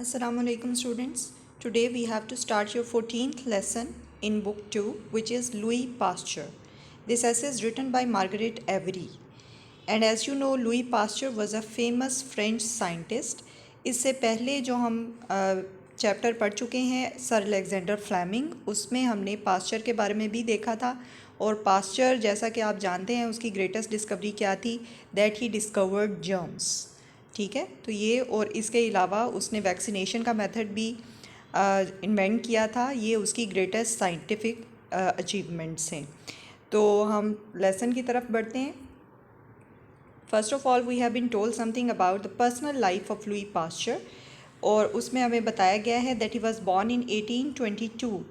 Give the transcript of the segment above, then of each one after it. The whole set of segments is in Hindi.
Assalamu alaikum students. Today we have to start your 14th lesson in book 2, which is Louis Pasteur. This essay is written by Margaret Avery. And as you know, Louis Pasteur was a famous French scientist. इससे पहले जो हम चैप्टर पढ़ चुके हैं सर अलेक्जेंडर फ्लेमिंग, उसमें हमने पास्चर के बारे में भी देखा था। और पास्चर, जैसा कि आप जानते हैं, उसकी ग्रेटेस्ट डिस्कवरी क्या थी? That he discovered germs. ठीक है, तो ये और इसके अलावा उसने वैक्सीनेशन का मेथड भी इन्वेंट किया था। ये उसकी ग्रेटेस्ट साइंटिफिक अचीवमेंट्स हैं। तो हम लेसन की तरफ बढ़ते हैं। First of all we have been told something about the personal life of Louis Pasteur, और उसमें हमें बताया गया है that he was born in 1822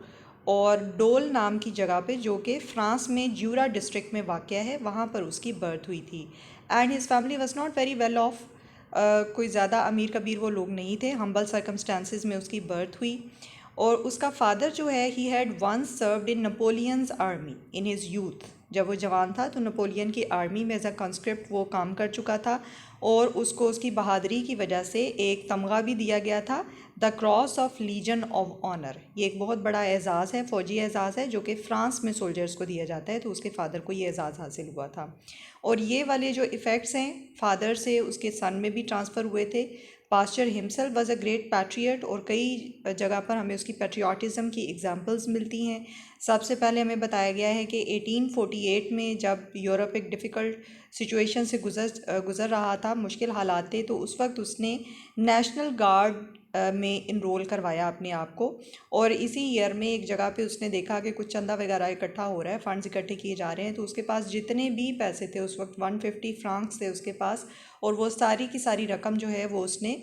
और डोल नाम की जगह पे, जो कि फ्रांस में ज्यूरा डिस्ट्रिक्ट में वाक़या है, वहाँ पर उसकी बर्थ हुई थी। And his family was not very well of. कोई ज़्यादा अमीर कबीर वो लोग नहीं थे। हम्बल सर्कमस्टांसिस में उसकी बर्थ हुई। और उसका फादर जो है, he had once served in Napoleon's army in his youth. जब वो जवान था तो नपोलियन की आर्मी में एज अ कंस्क्रिप्ट वो काम कर चुका था, और उसको उसकी बहादुरी की वजह से एक तमगा भी दिया गया था, the Cross of Legion of Honour. ये एक बहुत बड़ा एजाज़ है, फ़ौजी एजाज़ है, जो कि फ़्रांस में सोल्जर्स को दिया जाता है। तो उसके फ़ादर को ये एजाज़ हासिल हुआ था। और ये वाले जो इफ़ेक्ट्स हैं फादर से उसके सन में भी ट्रांसफ़र हुए थे। Pasteur himself was a great patriot, और कई जगह पर हमें उसकी पैट्रियाटिज़म की एग्जांपल्स मिलती हैं। सबसे पहले हमें बताया गया है कि 1848 में जब यूरोप एक डिफ़िकल्ट सिचुएशन से गुज़र रहा था, मुश्किल हालात थे, तो उस वक्त उसने नेशनल गार्ड में इनरोल करवाया अपने आप को। और इसी ईयर में एक जगह पे उसने देखा कि कुछ चंदा वगैरह इकट्ठा हो रहा है, फ़ंड्स इकट्ठे किए जा रहे हैं। तो उसके पास जितने भी पैसे थे, उस वक्त 150 फ्रांक्स थे उसके पास, और वो सारी की सारी रकम जो है वो उसने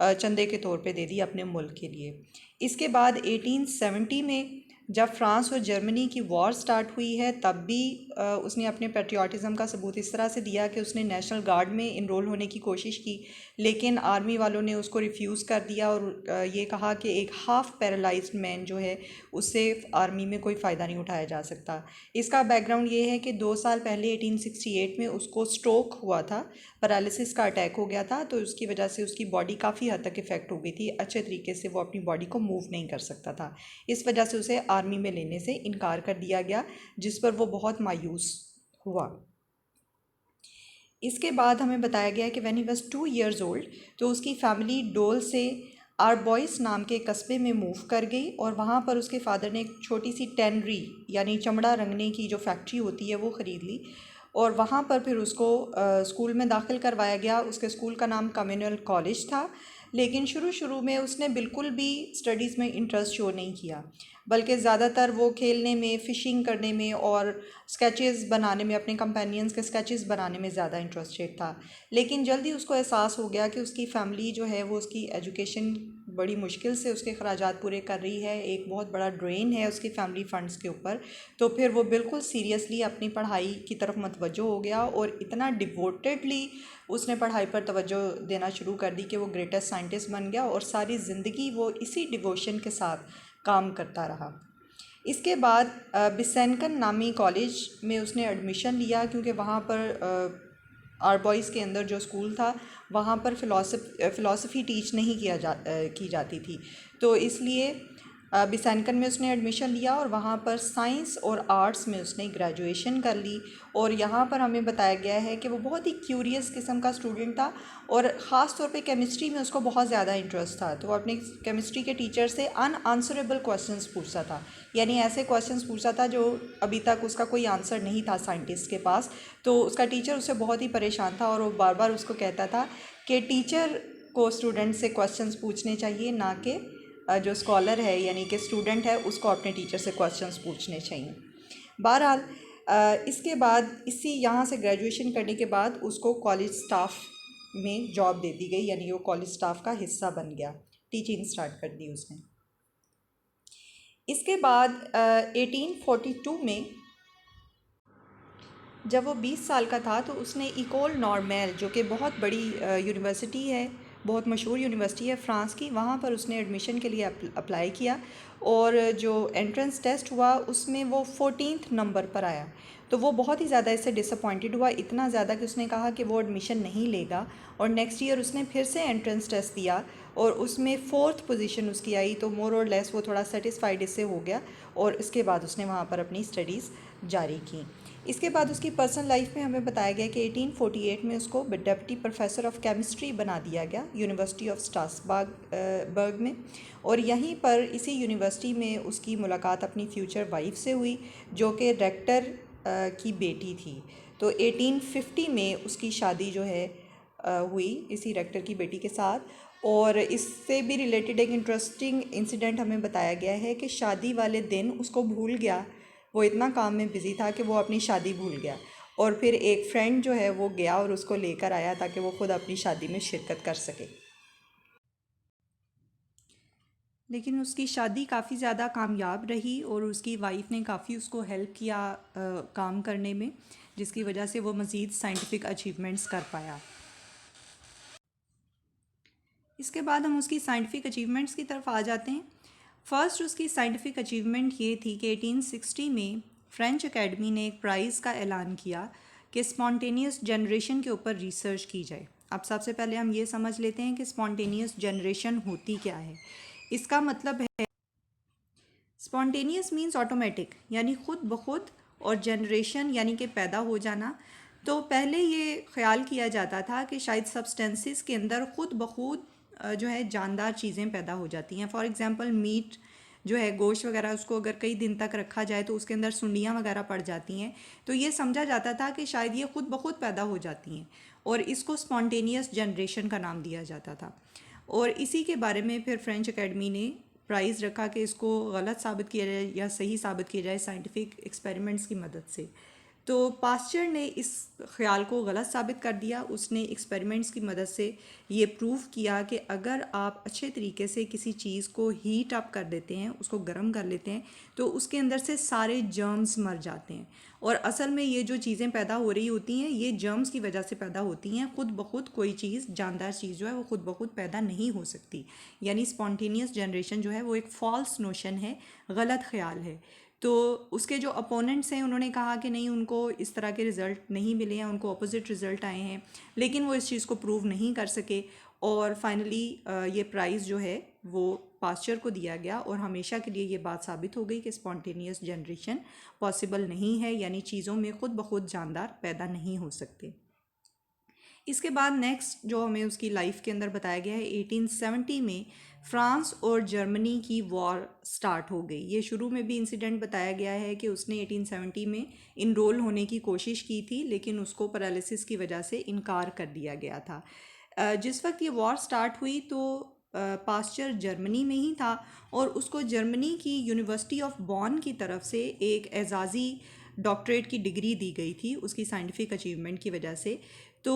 चंदे के तौर पे दे दी अपने मुल्क के लिए। इसके बाद 1870 में जब फ्रांस और जर्मनी की वॉर स्टार्ट हुई है, तब भी उसने अपने पेट्रियाटिज़म का सबूत इस तरह से दिया कि उसने नेशनल गार्ड में इनरोल होने की कोशिश की, लेकिन आर्मी वालों ने उसको रिफ्यूज़ कर दिया और ये कहा कि एक हाफ़ पैरालाइज्ड मैन जो है, उससे आर्मी में कोई फ़ायदा नहीं उठाया जा सकता। इसका बैकग्राउंड ये है कि 2 साल पहले 1868 में उसको स्ट्रोक हुआ था, पैरालिसिस का अटैक हो गया था। तो उसकी वजह से उसकी बॉडी काफ़ी हद तक इफ़ेक्ट हो गई थी, अच्छे तरीके से वो अपनी बॉडी को मूव नहीं कर सकता था। इस वजह से उसे आर्मी में लेने से इनकार कर दिया गया, जिस पर वो बहुत मायूस हुआ। इसके बाद हमें बताया गया कि when he was 2 years old, तो उसकी फैमिली डोल से आरबॉइस नाम के कस्बे में मूव कर गई, और वहाँ पर उसके फादर ने एक छोटी सी टेनरी यानी चमड़ा रंगने की जो फैक्ट्री होती है वो ख़रीद ली, और वहाँ पर फिर उसको स्कूल में दाखिल करवाया गया। उसके स्कूल का नाम कम्युनल कॉलेज था, लेकिन शुरू में उसने बिल्कुल भी स्टडीज़ में इंटरेस्ट शो नहीं किया, बल्कि ज़्यादातर वो खेलने में, फ़िशिंग करने में और स्केचेस बनाने में, अपने कंपेनियंस के स्केचेस बनाने में ज़्यादा इंटरेस्टेड था। लेकिन जल्दी उसको एहसास हो गया कि उसकी फ़ैमिली जो है वो उसकी एजुकेशन बड़ी मुश्किल से उसके ख़राजात पूरे कर रही है, एक बहुत बड़ा ड्रेन है उसकी फ़ैमिली फ़ंड्स के ऊपर। तो फिर वो बिल्कुल सीरियसली अपनी पढ़ाई की तरफ मतवज्जो हो गया, और इतना डिवोटेडली उसने पढ़ाई पर तवज्जो देना शुरू कर दी कि वो ग्रेटेस्ट साइंटिस्ट बन गया, और सारी ज़िंदगी वो इसी डिवोशन के साथ काम करता रहा। इसके बाद बिसेनकन नामी कॉलेज में उसने एडमिशन लिया, क्योंकि वहाँ पर आरबॉइस के अंदर जो स्कूल था, वहाँ पर फ़िलासफ़ी टीच नहीं की जाती थी। तो इसलिए बिसेनकन में उसने एडमिशन लिया, और वहाँ पर साइंस और आर्ट्स में उसने ग्रेजुएशन कर ली। और यहाँ पर हमें बताया गया है कि वो बहुत ही क्यूरियस किस्म का स्टूडेंट था, और ख़ास तौर पे केमिस्ट्री में उसको बहुत ज़्यादा इंटरेस्ट था। तो वो अपने केमिस्ट्री के टीचर से अनआंसरेबल क्वेश्चंस पूछता था, यानी ऐसे क्वेश्चंस पूछता था जो अभी तक उसका कोई आंसर नहीं था साइंटिस्ट के पास। तो उसका टीचर उससे बहुत ही परेशान था, और वो बार बार उसको कहता था कि टीचर को स्टूडेंट से क्वेश्चंस पूछने चाहिए, ना कि जो स्कॉलर है यानी कि स्टूडेंट है उसको अपने टीचर से क्वेश्चंस पूछने चाहिए। बहरहाल इसके बाद इसी यहाँ से ग्रेजुएशन करने के बाद उसको कॉलेज स्टाफ में जॉब दे दी गई, यानी वो कॉलेज स्टाफ का हिस्सा बन गया, टीचिंग स्टार्ट कर दी उसने। इसके बाद 1842 में जब वो 20 साल का था, तो उसने इकोल नॉर्मेल, जो कि बहुत बड़ी यूनिवर्सिटी है, बहुत मशहूर यूनिवर्सिटी है फ़्रांस की, वहाँ पर उसने एडमिशन के लिए अप्लाई किया और जो एंट्रेंस टेस्ट हुआ उसमें वो 14th नंबर पर आया। तो वो बहुत ही ज़्यादा इससे डिसअपॉइंटेड हुआ, इतना ज़्यादा कि उसने कहा कि वो एडमिशन नहीं लेगा। और नेक्स्ट ईयर उसने फिर से एंट्रेंस टेस्ट दिया और उसमें 4th पोजीशन उसकी आई। तो मोर और लेस वो थोड़ा सेटिस्फाइड इससे हो गया और इसके बाद उसने वहाँ पर अपनी स्टडीज़ जारी की। इसके बाद उसकी पर्सनल लाइफ में हमें बताया गया कि 1848 में उसको डेप्टी प्रोफेसर ऑफ केमिस्ट्री बना दिया गया यूनिवर्सिटी ऑफ स्ट्रासबर्ग में। और यहीं पर इसी यूनिवर्सिटी में उसकी मुलाकात अपनी फ्यूचर वाइफ से हुई जो कि रेक्टर की बेटी थी। तो 1850 में उसकी शादी जो है हुई इसी रेक्टर की बेटी के साथ। और इससे भी रिलेटेड एक इंटरेस्टिंग इंसिडेंट हमें बताया गया है कि शादी वाले दिन उसको भूल गया, वो इतना काम में बिज़ी था कि वो अपनी शादी भूल गया। और फिर एक फ्रेंड जो है वो गया और उसको लेकर आया ताकि वो खुद अपनी शादी में शिरकत कर सके। लेकिन उसकी शादी काफ़ी ज़्यादा कामयाब रही और उसकी वाइफ ने काफ़ी उसको हेल्प किया काम करने में, जिसकी वजह से वो मज़ीद साइंटिफिक अचीवमेंट्स कर पाया। इसके बाद हम उसकी साइंटिफिक अचीवमेंट्स की तरफ आ जाते हैं। फर्स्ट उसकी साइंटिफिक अचीवमेंट ये थी कि 1860 में फ्रेंच एकेडमी ने एक प्राइज़ का ऐलान किया कि स्पॉन्टेनियस जनरेशन के ऊपर रिसर्च की जाए। अब सबसे पहले हम ये समझ लेते हैं कि स्पॉन्टेनियस जनरेशन होती क्या है। इसका मतलब है स्पॉन्टेनियस मीन्स ऑटोमेटिक, यानी खुद ब खुद, और जनरेशन यानी कि पैदा हो जाना। तो पहले ये ख्याल किया जाता था कि शायद सब्सटेंसेस के अंदर खुद ब खुद जो है जानदार चीज़ें पैदा हो जाती हैं। फॉर एग्ज़ाम्पल मीट जो है, गोश्त वगैरह, उसको अगर कई दिन तक रखा जाए तो उसके अंदर सुंडियाँ वगैरह पड़ जाती हैं। तो ये समझा जाता था कि शायद ये खुद ब खुद पैदा हो जाती हैं और इसको स्पॉन्टेनियस जनरेशन का नाम दिया जाता था। और इसी के बारे में फिर फ्रेंच एकेडमी ने प्राइज़ रखा कि इसको गलत साबित किया जाए या सही साबित किया जाए साइंटिफिक एक्सपेरिमेंट्स की मदद से। तो पास्चर ने इस ख्याल को गलत साबित कर दिया। उसने एक्सपेरिमेंट्स की मदद से ये प्रूव किया कि अगर आप अच्छे तरीके से किसी चीज़ को हीट अप कर देते हैं, उसको गर्म कर लेते हैं, तो उसके अंदर से सारे जर्म्स मर जाते हैं। और असल में ये जो चीज़ें पैदा हो रही होती हैं ये जर्म्स की वजह से पैदा होती हैं। खुद ब खुद कोई चीज़, जानदार चीज़ जो है वो खुद ब खुद पैदा नहीं हो सकती। यानी स्पॉन्टेनियस जनरेशन जो है वो एक फॉल्स नोशन है, गलत ख्याल है। तो उसके जो अपोनेंट्स हैं उन्होंने कहा कि नहीं, उनको इस तरह के रिज़ल्ट नहीं मिले हैं, उनको अपोजिट रिज़ल्ट आए हैं, लेकिन वो इस चीज़ को प्रूव नहीं कर सके। और फाइनली ये प्राइज़ जो है वो पास्चर को दिया गया और हमेशा के लिए ये बात साबित हो गई कि स्पॉन्टेनियस जनरेशन पॉसिबल नहीं है, यानी चीज़ों में खुद ब खुद जानदार पैदा नहीं हो सकते। इसके बाद नेक्स्ट जो हमें उसकी लाइफ के अंदर बताया गया है, 1870 में फ्रांस और जर्मनी की वॉर स्टार्ट हो गई। ये शुरू में भी इंसिडेंट बताया गया है कि उसने 1870 में इनरोल होने की कोशिश की थी लेकिन उसको पैरालिसिस की वजह से इनकार कर दिया गया था। जिस वक्त ये वॉर स्टार्ट हुई तो पास्चर जर्मनी में ही था और उसको जर्मनी की यूनिवर्सिटी ऑफ बॉन की तरफ से एक एजाज़ी डॉक्टरेट की डिग्री दी गई थी उसकी साइंटिफिक अचीवमेंट की वजह से। तो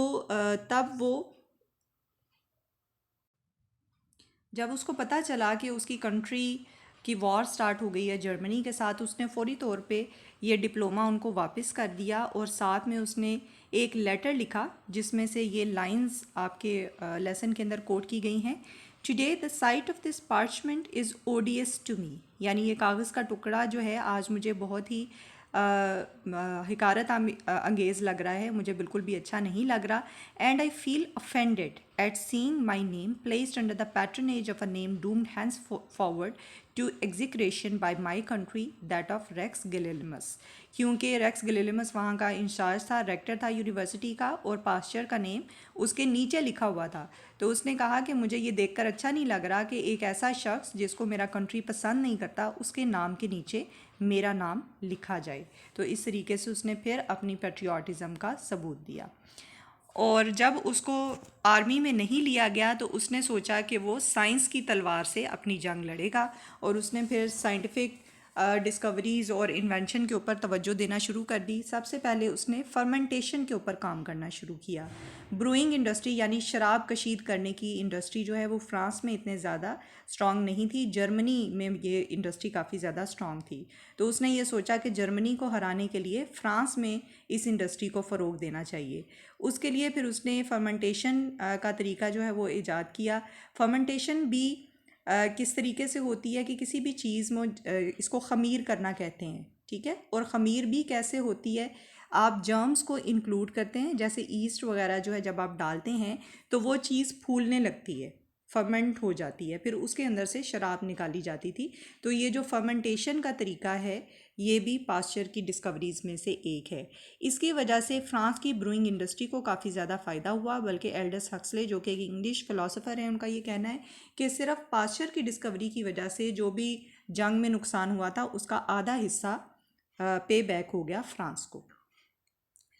जब उसको पता चला कि उसकी कंट्री की वॉर स्टार्ट हो गई है जर्मनी के साथ, उसने फौरी तौर पे ये डिप्लोमा उनको वापस कर दिया और साथ में उसने एक लेटर लिखा जिसमें से ये लाइंस आपके लेसन के अंदर कोट की गई हैं। Today the sight of this parchment is odious to me, यानी ये कागज़ का टुकड़ा जो है आज मुझे बहुत ही हिकारत अंगेज़ लग रहा है, मुझे बिल्कुल भी अच्छा नहीं लग रहा। And I feel offended at seeing my name placed under the patronage of a name doomed hence forward to execration by my country, that of Rex Guilelmus. क्योंकि रेक्स गिलेलिमस वहाँ का इंचार्ज था, रेक्टर था यूनिवर्सिटी का, और पास्चर का नेम उसके नीचे लिखा हुआ था। तो उसने कहा कि मुझे ये देखकर अच्छा नहीं लग रहा कि एक ऐसा शख्स जिसको मेरा कंट्री पसंद नहीं करता उसके नाम के नीचे मेरा नाम लिखा जाए। तो इस तरीके से उसने फिर अपनी पेट्रियाटिज़म का सबूत दिया। और जब उसको आर्मी में नहीं लिया गया तो उसने सोचा कि वो साइंस की तलवार से अपनी जंग लड़ेगा और उसने फिर साइंटिफिक डिस्कवरीज़ और इन्वेंशन के ऊपर तवज्जो देना शुरू कर दी। सबसे पहले उसने फर्मेंटेशन के ऊपर काम करना शुरू किया। ब्रूइंग इंडस्ट्री यानी शराब कशीद करने की इंडस्ट्री जो है वो फ्रांस में इतने ज़्यादा स्ट्रॉन्ग नहीं थी, जर्मनी में ये इंडस्ट्री काफ़ी ज़्यादा स्ट्रॉन्ग थी। तो उसने ये सोचा कि जर्मनी को हराने के लिए फ़्रांस में इस इंडस्ट्री को फ़रोग़ देना चाहिए। उसके लिए फिर उसने फर्मेंटेशन का तरीका जो है वो ईजाद किया। फर्मेंटेशन भी किस तरीके से होती है कि किसी भी चीज़ में इसको ख़मीर करना कहते हैं, ठीक है। और ख़मीर भी कैसे होती है, आप जर्म्स को इंक्लूड करते हैं, जैसे ईस्ट वगैरह जो है जब आप डालते हैं तो वो चीज़ फूलने लगती है, फर्मेंट हो जाती है, फिर उसके अंदर से शराब निकाली जाती थी। तो ये जो फर्मेंटेशन का तरीका है ये भी पास्चर की डिस्कवरीज़ में से एक है। इसकी वजह से फ़्रांस की ब्रूइंग इंडस्ट्री को काफ़ी ज़्यादा फ़ायदा हुआ। बल्कि एल्डस हक्सले जो कि एक इंग्लिश फ़िलासफ़र हैं, उनका ये कहना है कि सिर्फ पास्चर की डिस्कवरी की वजह से जो भी जंग में नुकसान हुआ था उसका आधा हिस्सा पे बैक हो गया फ़्रांस को।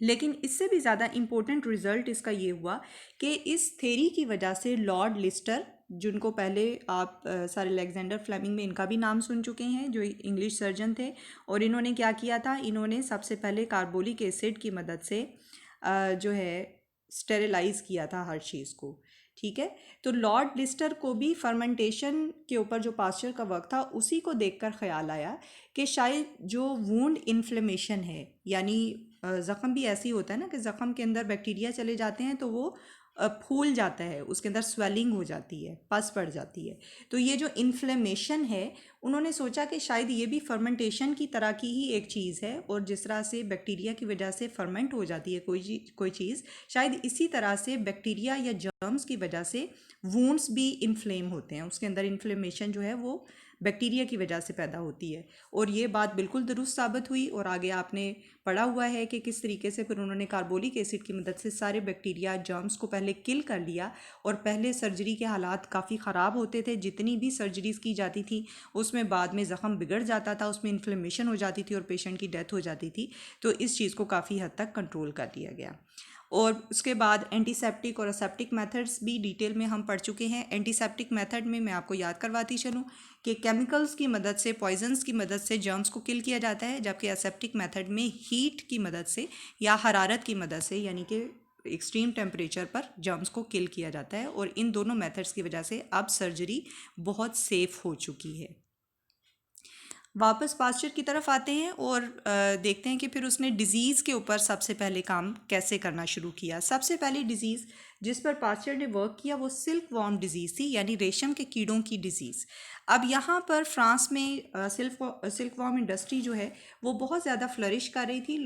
लेकिन इससे भी ज़्यादा इम्पोर्टेंट रिज़ल्ट इसका ये हुआ कि इस थेरी की वजह से लॉर्ड लिस्टर, जिनको पहले आप सर अलेक्जेंडर फ्लेमिंग में इनका भी नाम सुन चुके हैं, जो इंग्लिश सर्जन थे, और इन्होंने क्या किया था, इन्होंने सबसे पहले कार्बोलिक एसिड की मदद से जो है स्टेरिलाइज़ किया था हर चीज़ को, ठीक है। तो लॉर्ड लिस्टर को भी फर्मेंटेशन के ऊपर जो पास्चर का वर्क था उसी को देखकर ख्याल आया कि शायद जो वूंड इन्फ्लेमेशन है, यानी ज़ख़म भी ऐसे ही होता है ना कि ज़ख़म के अंदर बैक्टीरिया चले जाते हैं तो वो फूल जाता है, उसके अंदर स्वेलिंग हो जाती है, पस पड़ जाती है। तो ये जो इन्फ्लेमेशन है, उन्होंने सोचा कि शायद ये भी फर्मेंटेशन की तरह की ही एक चीज़ है, और जिस तरह से बैक्टीरिया की वजह से फर्मेंट हो जाती है कोई चीज़, शायद इसी तरह से बैक्टीरिया या जर्म्स की वजह से वूंड्स भी इन्फ्लेम होते हैं, उसके अंदर इन्फ्लेमेशन जो है वो बैक्टीरिया की वजह से पैदा होती है। और ये बात बिल्कुल दुरुस्त साबित हुई। और आगे आपने पढ़ा हुआ है कि किस तरीके से फिर उन्होंने कार्बोलिक एसिड की मदद से सारे बैक्टीरिया जर्म्स को पहले किल कर लिया। और पहले सर्जरी के हालात काफ़ी ख़राब होते थे, जितनी भी सर्जरीज़ की जाती थी उसमें बाद में ज़ख़म बिगड़ जाता था, उसमें इन्फ्लेमेशन हो जाती थी और पेशेंट की डेथ हो जाती थी। तो इस चीज़ को काफ़ी हद तक कंट्रोल कर दिया गया। और उसके बाद एंटीसेप्टिक और असेप्टिक मेथड्स भी डिटेल में हम पढ़ चुके हैं। एंटीसेप्टिक मेथड में मैं आपको याद करवाती चलूँ कि केमिकल्स की मदद से, पॉइजन्स की मदद से जर्म्स को किल किया जाता है, जबकि असेप्टिक मेथड में हीट की मदद से या हरारत की मदद से, यानी कि एक्सट्रीम टेम्परेचर पर जर्म्स को किल किया जाता है। और इन दोनों मेथड्स की वजह से अब सर्जरी बहुत सेफ़ हो चुकी है। वापस पास्चर की तरफ आते हैं और देखते हैं कि फिर उसने डिज़ीज़ के ऊपर सबसे पहले काम कैसे करना शुरू किया। सबसे पहली डिज़ीज़ जिस पर पास्चर ने वर्क किया वो सिल्क वॉर्म डिज़ीज़ थी, यानी रेशम के कीड़ों की डिज़ीज़। अब यहाँ पर फ्रांस में सिल्क वॉर्म इंडस्ट्री जो है वो बहुत ज़्यादा फ्लरिश कर रही थी।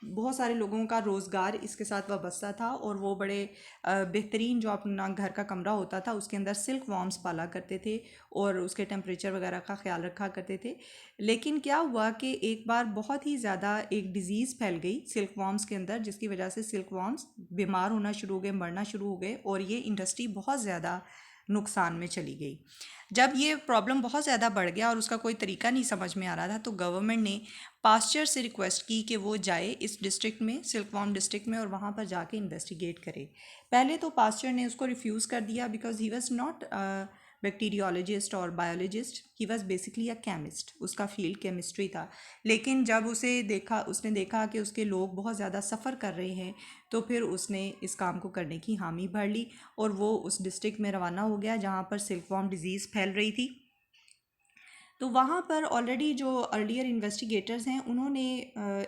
बहुत सारे लोगों का रोज़गार इसके साथ वाबस्ता था, और वो बड़े बेहतरीन जो अपना घर का कमरा होता था उसके अंदर सिल्क वॉर्म्स पाला करते थे और उसके टेम्परेचर वगैरह का ख्याल रखा करते थे। लेकिन क्या हुआ कि एक बार बहुत ही ज़्यादा एक डिज़ीज़ फैल गई सिल्क वॉर्म्स के अंदर, जिसकी वजह से सिल्क वॉर्म्स बीमार होना शुरू हो गए, मरना शुरू हो गए, और ये इंडस्ट्री बहुत ज़्यादा नुकसान में चली गई। जब ये प्रॉब्लम बहुत ज़्यादा बढ़ गया और उसका कोई तरीका नहीं समझ में आ रहा था, तो गवर्नमेंट ने पास्चर से रिक्वेस्ट की कि वो जाए इस डिस्ट्रिक्ट में, सिल्क वॉर्म डिस्ट्रिक्ट में, और वहाँ पर जाके इन्वेस्टिगेट करे। पहले तो पास्चर ने उसको रिफ्यूज़ कर दिया, because he was not bacteriologist और biologist, he was basically a chemist, उसका फील्ड केमिस्ट्री था। लेकिन जब उसने देखा कि उसके लोग बहुत ज़्यादा सफ़र कर रहे हैं, तो फिर उसने इस काम को करने की हामी भर ली और वो उस डिस्ट्रिक्ट में रवाना हो गया जहाँ पर सिल्क वॉर्म डिज़ीज़ फैल रही थी। तो वहाँ पर ऑलरेडी जो अर्लियर इन्वेस्टिगेटर्स हैं उन्होंने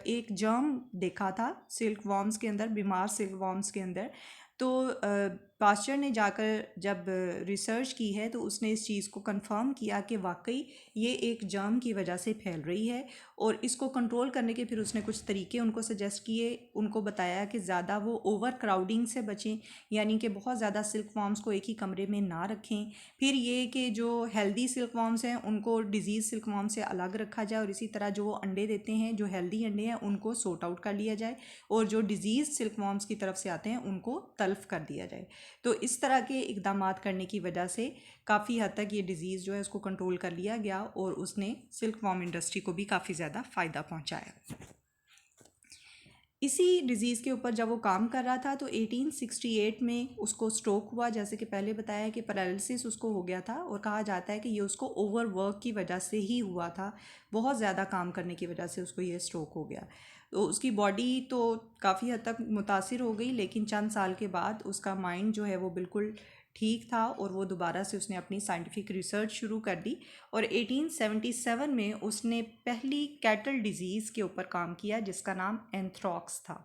एक जर्म देखा था सिल्क वॉर्म्स के अंदर, बीमार सिल्क वॉर्म्स के अंदर। तो पास्चर ने जाकर जब रिसर्च की है तो उसने इस चीज़ को कंफर्म किया कि वाकई ये एक जर्म की वजह से फैल रही है, और इसको कंट्रोल करने के फिर उसने कुछ तरीके उनको सजेस्ट किए। उनको बताया कि ज़्यादा वो ओवर क्राउडिंग से बचें, यानी कि बहुत ज़्यादा सिल्क वॉर्म्स को एक ही कमरे में ना रखें। फिर ये कि जो हेल्दी सिल्क वॉर्म्स हैं उनको डिजीज़ सिल्क वॉर्म से अलग रखा जाए, और इसी तरह जो अंडे देते हैं, जो हेल्दी अंडे हैं, उनको सॉर्ट आउट कर लिया जाए, और जो डिजीज़ सिल्क वॉर्म्स की तरफ से आते हैं उनको तल्फ कर दिया जाए। तो इस तरह के इकदाम करने की वजह से काफ़ी हद तक ये डिज़ीज़ जो है उसको कंट्रोल कर लिया गया, और उसने सिल्क वॉर्म इंडस्ट्री को भी काफ़ी ज़्यादा फ़ायदा पहुँचाया। इसी डिज़ीज़ के ऊपर जब वो काम कर रहा था तो 1868 में उसको स्ट्रोक हुआ। जैसे कि पहले बताया कि पैरालिसिस उसको हो गया था और कहा जाता है कि ये उसको ओवरवर्क की वजह से ही हुआ था, बहुत ज़्यादा काम करने की वजह से उसको ये स्ट्रोक हो गया। तो उसकी बॉडी तो काफ़ी हद तक मुतासिर हो गई, लेकिन चंद साल के बाद उसका माइंड जो है वो बिल्कुल ठीक था और वो दोबारा से उसने अपनी साइंटिफिक रिसर्च शुरू कर दी और 1877 में उसने पहली कैटल डिजीज़ के ऊपर काम किया जिसका नाम एंथ्रॉक्स था।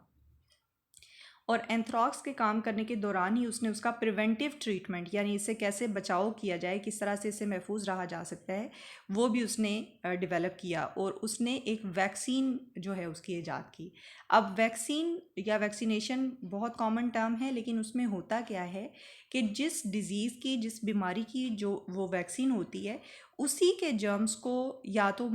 और एंथ्रॉक्स के काम करने के दौरान ही उसने उसका प्रिवेंटिव ट्रीटमेंट, यानी इससे कैसे बचाव किया जाए, किस तरह से इससे महफूज रहा जा सकता है, वो भी उसने डेवलप किया और उसने एक वैक्सीन जो है उसकी ईजाद की। अब वैक्सीन या वैक्सीनेशन बहुत कॉमन टर्म है, लेकिन उसमें होता क्या है कि जिस डिज़ीज़ की, जिस बीमारी की जो वो वैक्सीन होती है, उसी के जर्म्स को या तो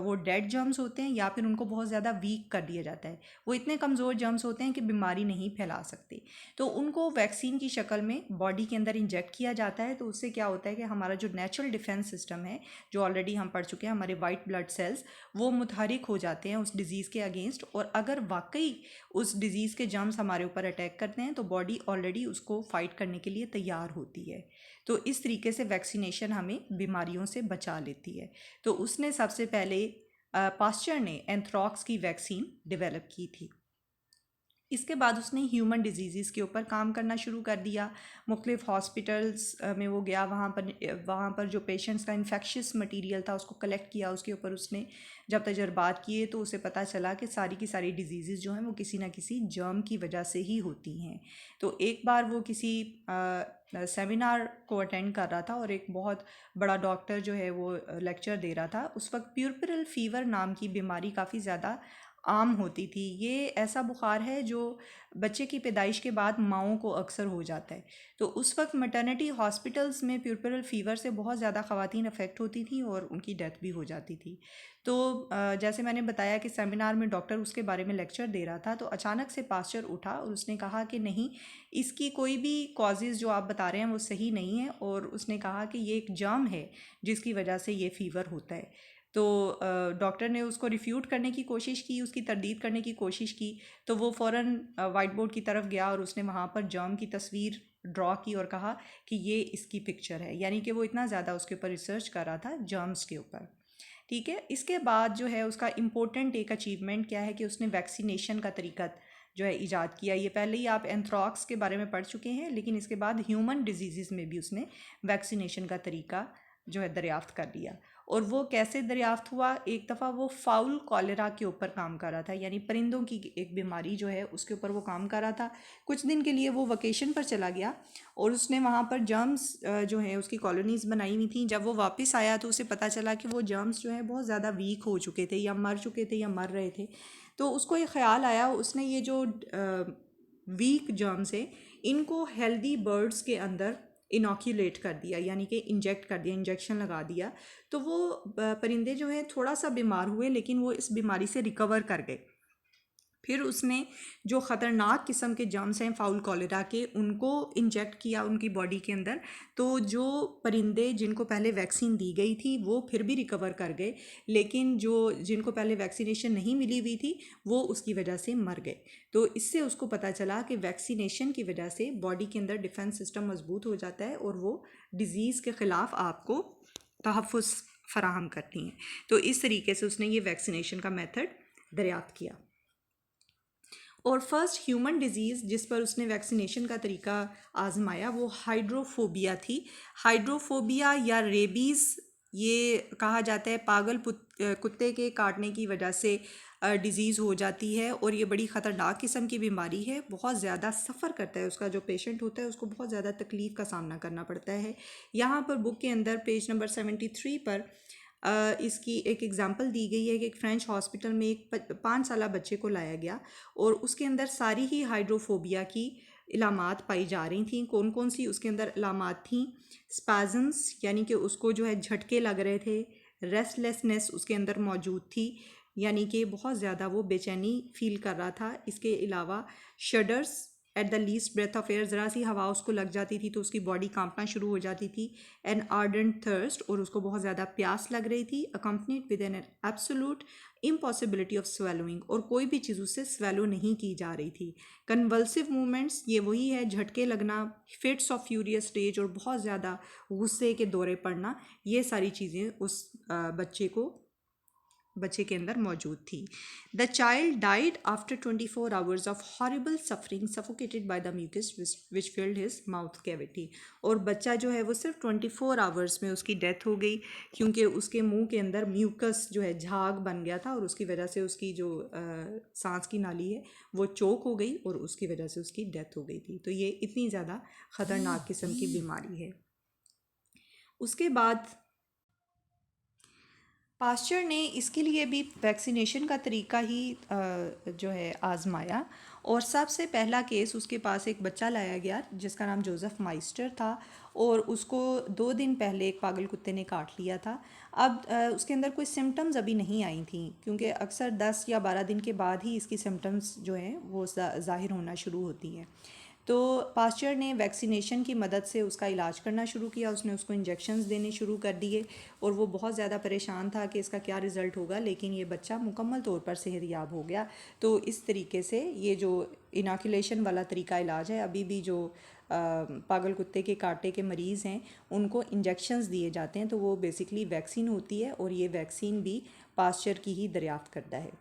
वो डेड जर्म्स होते हैं या फिर उनको बहुत ज़्यादा वीक कर दिया जाता है। वो इतने कमज़ोर जर्म्स होते हैं कि बीमारी नहीं फैला सकते, तो उनको वैक्सीन की शक्ल में बॉडी के अंदर इंजेक्ट किया जाता है। तो उससे क्या होता है कि हमारा जो नेचुरल डिफेंस सिस्टम है, जो ऑलरेडी हम पढ़ चुके हैं, हमारे वाइट ब्लड सेल्स, वो मुतहरिक हो जाते हैं उस डिज़ीज़ के अगेंस्ट, और अगर वाकई उस डिज़ीज़ के जर्म्स हमारे ऊपर अटैक करते हैं तो बॉडी ऑलरेडी उसको फाइट करने के लिए तैयार होती है। तो इस तरीके से वैक्सीनेशन हमें बीमारियों से बचा लेती है। तो उसने सबसे पहले पास्चर ने एंथ्रॉक्स की वैक्सीन डेवलप की थी। इसके बाद उसने ह्यूमन डिजीज़ के ऊपर काम करना शुरू कर दिया। मुख्तलिफ हॉस्पिटल्स में वो गया, वहाँ पर जो पेशेंट्स का इन्फेक्शियस मटीरियल था उसको कलेक्ट किया, उसके ऊपर उसने जब तजर्बात किए तो उसे पता चला कि सारी की सारी डिजीज़ जो हैं वो किसी ना किसी जर्म की वजह से ही होती हैं। तो एक बार वो किसी सेमिनार को अटेंड कर रहा था और एक बहुत बड़ा डॉक्टर जो है वो लेक्चर दे रहा था। उस वक्त प्यूरपरल फीवर नाम की बीमारी काफ़ी ज़्यादा आम होती थी। ये ऐसा बुखार है जो बच्चे की पैदाइश के बाद माँओं को अक्सर हो जाता है। तो उस वक्त मैटरनिटी हॉस्पिटल्स में प्यूरपरल फीवर से बहुत ज़्यादा ख़वातीन अफेक्ट होती थी और उनकी डेथ भी हो जाती थी। तो जैसे मैंने बताया कि सेमिनार में डॉक्टर उसके बारे में लेक्चर दे रहा था, तो अचानक से पास्चर उठा और उसने कहा कि नहीं, इसकी कोई भी कॉजेज़ जो आप बता रहे हैं वो सही नहीं है, और उसने कहा कि ये एक जर्म है जिसकी वजह से ये फ़ीवर होता है। तो डॉक्टर ने उसको रिफ्यूट करने की कोशिश की, उसकी तरदीद करने की कोशिश की, तो वो फ़ौरन वाइट बोर्ड की तरफ गया और उसने वहाँ पर जर्म की तस्वीर ड्रॉ की और कहा कि ये इसकी पिक्चर है। यानी कि वो इतना ज़्यादा उसके ऊपर रिसर्च कर रहा था जर्म्स के ऊपर। ठीक है, इसके बाद जो है उसका इम्पोर्टेंट एक अचीवमेंट क्या है कि उसने वैक्सीनेशन का तरीका जो है ईजाद किया। ये पहले ही आप एंथ्रॉक्स के बारे में पढ़ चुके हैं, लेकिन इसके बाद ह्यूमन डिजीज़ में भी उसने वैक्सीनेशन का तरीका जो है दरियाफ्त कर लिया। और वो कैसे दरियाफ्त हुआ, एक दफ़ा वो फाउल कॉलेरा के ऊपर काम कर रहा था, यानी परिंदों की एक बीमारी जो है उसके ऊपर वो काम कर रहा था। कुछ दिन के लिए वो वकेशन पर चला गया और उसने वहाँ पर जर्म्स जो है उसकी कॉलोनीज़ बनाई हुई थी। जब वो वापस आया तो उसे पता चला कि वो जर्म्स जो है बहुत ज़्यादा वीक हो चुके थे, या मर चुके थे, या मर रहे थे। तो उसको ये ख्याल आया, उसने ये जो वीक जर्म्स है इनको हेल्दी बर्ड्स के अंदर इनॉक्यूलेट कर दिया, यानी कि इंजेक्ट कर दिया, इंजेक्शन लगा दिया। तो वो परिंदे जो हैं थोड़ा सा बीमार हुए, लेकिन वो इस बीमारी से रिकवर कर गए। फिर उसने जो ख़तरनाक किस्म के जर्म्स हैं फाउल कॉलेरा के, उनको इंजेक्ट किया उनकी बॉडी के अंदर। तो जो परिंदे जिनको पहले वैक्सीन दी गई थी वो फिर भी रिकवर कर गए, लेकिन जो जिनको पहले वैक्सीनेशन नहीं मिली हुई थी वो उसकी वजह से मर गए। तो इससे उसको पता चला कि वैक्सीनेशन की वजह से बॉडी के अंदर डिफेंस सिस्टम मजबूत हो जाता है और वो डिज़ीज़ के ख़िलाफ़ आपको तहफ़्फ़ुज़ फराहम करती हैं। तो इस तरीके से उसने ये वैक्सीनेशन का मेथड दरियाफ्त किया। और फर्स्ट ह्यूमन डिज़ीज़ जिस पर उसने वैक्सीनेशन का तरीका आजमाया वो हाइड्रोफोबिया थी। हाइड्रोफोबिया या रेबीज़, ये कहा जाता है पागल कुत्ते के काटने की वजह से डिज़ीज़ हो जाती है, और ये बड़ी ख़तरनाक किस्म की बीमारी है। बहुत ज़्यादा सफ़र करता है उसका जो पेशेंट होता है, उसको बहुत ज़्यादा तकलीफ़ का सामना करना पड़ता है। यहाँ पर बुक के अंदर पेज नंबर 73 पर इसकी एक एग्ज़ाम्पल दी गई है कि एक फ्रेंच हॉस्पिटल में एक 5 साला बच्चे को लाया गया और उसके अंदर सारी ही हाइड्रोफोबिया की इलामात पाई जा रही थी। कौन कौन सी उसके अंदर इलामात थी? स्पैज़म्स, यानी कि उसको जो है झटके लग रहे थे। रेस्टलेसनेस उसके अंदर मौजूद थी, यानी कि बहुत ज़्यादा वो बेचैनी फ़ील कर रहा था। इसके अलावा shudders, at the least breath of air, ज़रा सी हवा उसको लग जाती थी तो उसकी बॉडी कांपना शुरू हो जाती थी। एन आर्डेंट थर्स्ट, और उसको बहुत ज़्यादा प्यास लग रही थी। Accompanied with an absolute impossibility of swallowing, और कोई भी चीज़ उससे स्वेलो नहीं की जा रही थी। कन्वल्सिव मूवमेंट्स, ये वही है, झटके लगना, फिट्स ऑफ फ्यूरियस रेज, और बहुत ज़्यादा गुस्से के दौरे पड़ना, ये सारी चीज़ें उस बच्चे के अंदर मौजूद थी। The child died after 24 hours of horrible suffering suffocated by the mucus which filled his mouth cavity, और बच्चा जो है वो सिर्फ 24 आवर्स में उसकी डेथ हो गई, क्योंकि उसके मुंह के अंदर म्यूकस जो है झाग बन गया था, और उसकी वजह से उसकी जो सांस की नाली है वो चोक हो गई, और उसकी वजह से उसकी डेथ हो गई थी। तो ये इतनी ज़्यादा ख़तरनाक किस्म की बीमारी है। उसके बाद पास्चर ने इसके लिए भी वैक्सीनेशन का तरीका ही जो है आज़माया, और सबसे पहला केस उसके पास एक बच्चा लाया गया जिसका नाम जोसेफ माइस्टर था, और उसको 2 दिन पहले एक पागल कुत्ते ने काट लिया था। अब उसके अंदर कोई सिम्टम्स अभी नहीं आई थी, क्योंकि अक्सर 10 या 12 दिन के बाद ही इसकी सिम्टम्स जो हैं वो ज़ाहिर होना शुरू होती हैं। तो पास्चर ने वैक्सीनेशन की मदद से उसका इलाज करना शुरू किया, उसने उसको इंजेक्शंस देने शुरू कर दिए, और वो बहुत ज़्यादा परेशान था कि इसका क्या रिज़ल्ट होगा, लेकिन ये बच्चा मुकम्मल तौर पर सेहतयाब हो गया। तो इस तरीके से ये जो इनाकुलेशन वाला तरीका इलाज है, अभी भी जो पागल कुत्ते के कांटे के मरीज़ हैं उनको इंजेक्शंस दिए जाते हैं, तो वो बेसिकली वैक्सीन होती है, और ये वैक्सीन भी पास्चर की ही दरियाफ़्त करता है।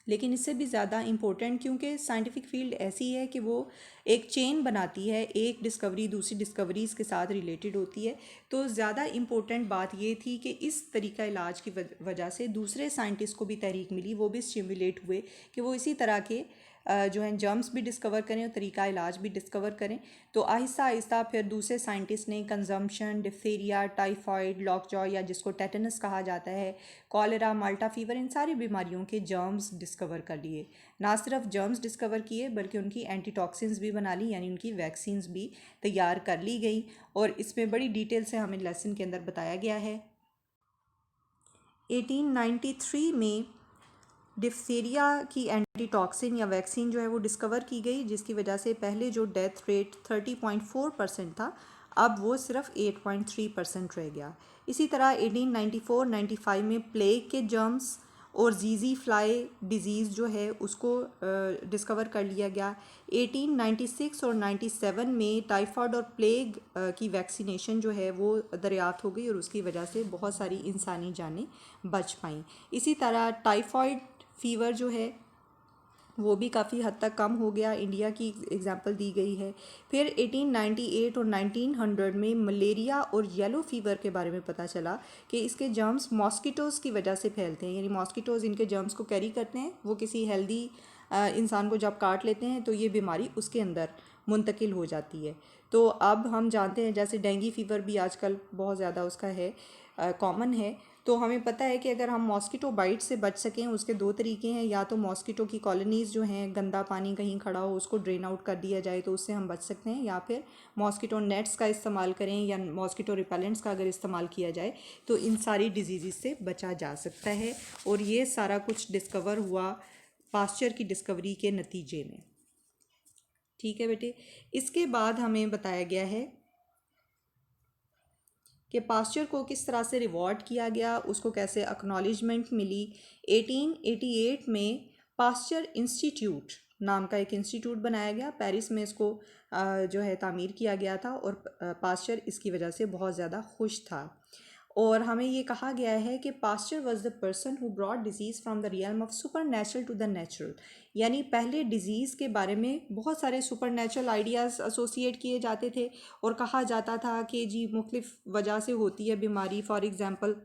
लेकिन इससे भी ज़्यादा इम्पोर्टेंट, क्योंकि साइंटिफिक फील्ड ऐसी है कि वो एक चेन बनाती है, एक डिस्कवरी दूसरी डिस्कवरीज़ के साथ रिलेटेड होती है। तो ज़्यादा इम्पोर्टेंट बात ये थी कि इस तरीका इलाज की वजह से दूसरे साइंटिस्ट को भी तहरीक मिली, वो भी स्टिमुलेट हुए कि वो इसी तरह के जो हैं जर्म्स भी डिस्कवर करें और तरीका इलाज भी डिस्कवर करें। तो आहिस्ता आहिस्ता फिर दूसरे साइंटिस्ट ने कंजम्पशन, डिप्थीरिया, टाइफाइड, लॉकजॉ या जिसको टेटनस कहा जाता है, कॉलेरा, माल्टा फीवर, इन सारी बीमारियों के जर्म्स डिस्कवर कर लिए। ना सिर्फ जर्म्स डिस्कवर किए बल्कि उनकी एंटीटॉक्सिन्स भी बना ली, यानी उनकी वैक्सीन्स भी तैयार कर ली गई, और इसमें बड़ी डिटेल से हमें लेसन के अंदर बताया गया है। 1893 में डिप्थीरिया की एंटीटॉक्सिन या वैक्सीन जो है वो डिस्कवर की गई, जिसकी वजह से पहले जो डेथ रेट 30.4% था, अब वो सिर्फ 8.3% रह गया। इसी तरह 1894-95 में प्लेग के जर्म्स और जीजी फ्लाई डिज़ीज़ जो है उसको डिस्कवर कर लिया गया। 1896 और 97 में टाइफाइड और प्लेग की वैक्सीनेशन जो है वो दरियाफ्त हो गई, और उसकी वजह से बहुत सारी इंसानी जानें बच पाईं। इसी तरह टाइफाइड फीवर जो है वो भी काफ़ी हद तक कम हो गया, इंडिया की एग्जांपल दी गई है। फिर 1898 और 1900 में मलेरिया और येलो फीवर के बारे में पता चला कि इसके जर्म्स मॉस्किटोज़ की वजह से फैलते हैं, यानी मॉस्किटोज़ इनके जर्म्स को कैरी करते हैं, वो किसी हेल्दी इंसान को जब काट लेते हैं तो ये बीमारी उसके अंदर मुंतकिल हो जाती है। तो अब हम जानते हैं जैसे डेंगू फीवर भी आजकल बहुत ज़्यादा उसका है, कॉमन है। तो हमें पता है कि अगर हम मॉस्किटो बाइट से बच सकें, उसके 2 तरीके हैं, या तो मॉस्किटो की कॉलोनीज़ जो हैं, गंदा पानी कहीं खड़ा हो उसको ड्रेन आउट कर दिया जाए तो उससे हम बच सकते हैं, या फिर मॉस्किटो नेट्स का इस्तेमाल करें या मॉस्किटो रिपेलेंट्स का अगर इस्तेमाल किया जाए तो इन सारी डिजीज़ से बचा जा सकता है। और ये सारा कुछ डिस्कवर हुआ पास्चर की डिस्कवरी के नतीजे में। ठीक है बेटे, इसके बाद हमें बताया गया है कि पास्चर को किस तरह से रिवॉर्ड किया गया, उसको कैसे एक्नॉलेजमेंट मिली। 1888 में पास्चर इंस्टीट्यूट नाम का एक इंस्टीट्यूट बनाया गया, पेरिस में इसको जो है तामीर किया गया था, और पास्चर इसकी वजह से बहुत ज़्यादा खुश था। और हमें ये कहा गया है कि Pasteur was the person who brought disease from the realm of supernatural to the natural, यानी पहले डिज़ीज़ के बारे में बहुत सारे सुपर नेचुरल आइडियाज़ एसोसिएट किए जाते थे, और कहा जाता था कि जी मुख्तलिफ वजह से होती है बीमारी। फॉर एग्ज़ाम्पल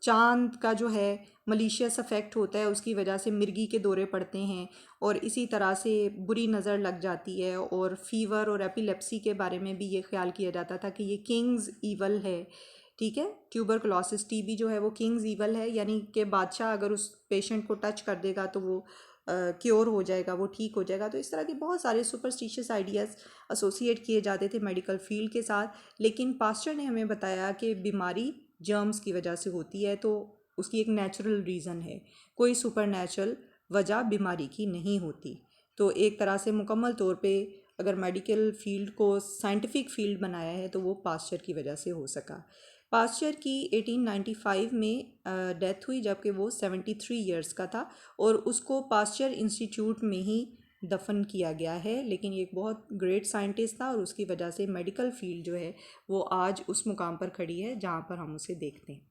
चांद का जो है मलीशियस अफेक्ट होता है, उसकी वजह से मिर्गी के दौरे पड़ते हैं, और इसी तरह से बुरी नज़र लग जाती है। और फीवर और एपिलेप्सी के बारे में भी ये ख्याल किया जाता था कि ये किंग्स ईवल है। ठीक है, ट्यूबरकुलोसिस टीबी जो है वो किंग्स ईवल है, यानी कि बादशाह अगर उस पेशेंट को टच कर देगा तो वो क्योर हो जाएगा, वो ठीक हो जाएगा। तो इस तरह के बहुत सारे सुपरस्टिशियस आइडियाज़ एसोसिएट किए जाते थे मेडिकल फील्ड के साथ। लेकिन पास्चर ने हमें बताया कि बीमारी जर्म्स की वजह से होती है, तो उसकी एक नेचुरल रीज़न है, कोई सुपर नेचुरल वजह बीमारी की नहीं होती। तो एक तरह से मुकम्मल तौर पे अगर मेडिकल फील्ड को साइंटिफिक फील्ड बनाया है तो वो पास्चर की वजह से हो सका। पास्चर की 1895 में डेथ हुई, जबकि वो 73 इयर्स का था और उसको पास्चर इंस्टीट्यूट में ही दफन किया गया है। लेकिन ये एक बहुत ग्रेट साइंटिस्ट था और उसकी वजह से मेडिकल फील्ड जो है वो आज उस मुकाम पर खड़ी है जहाँ पर हम उसे देखते हैं।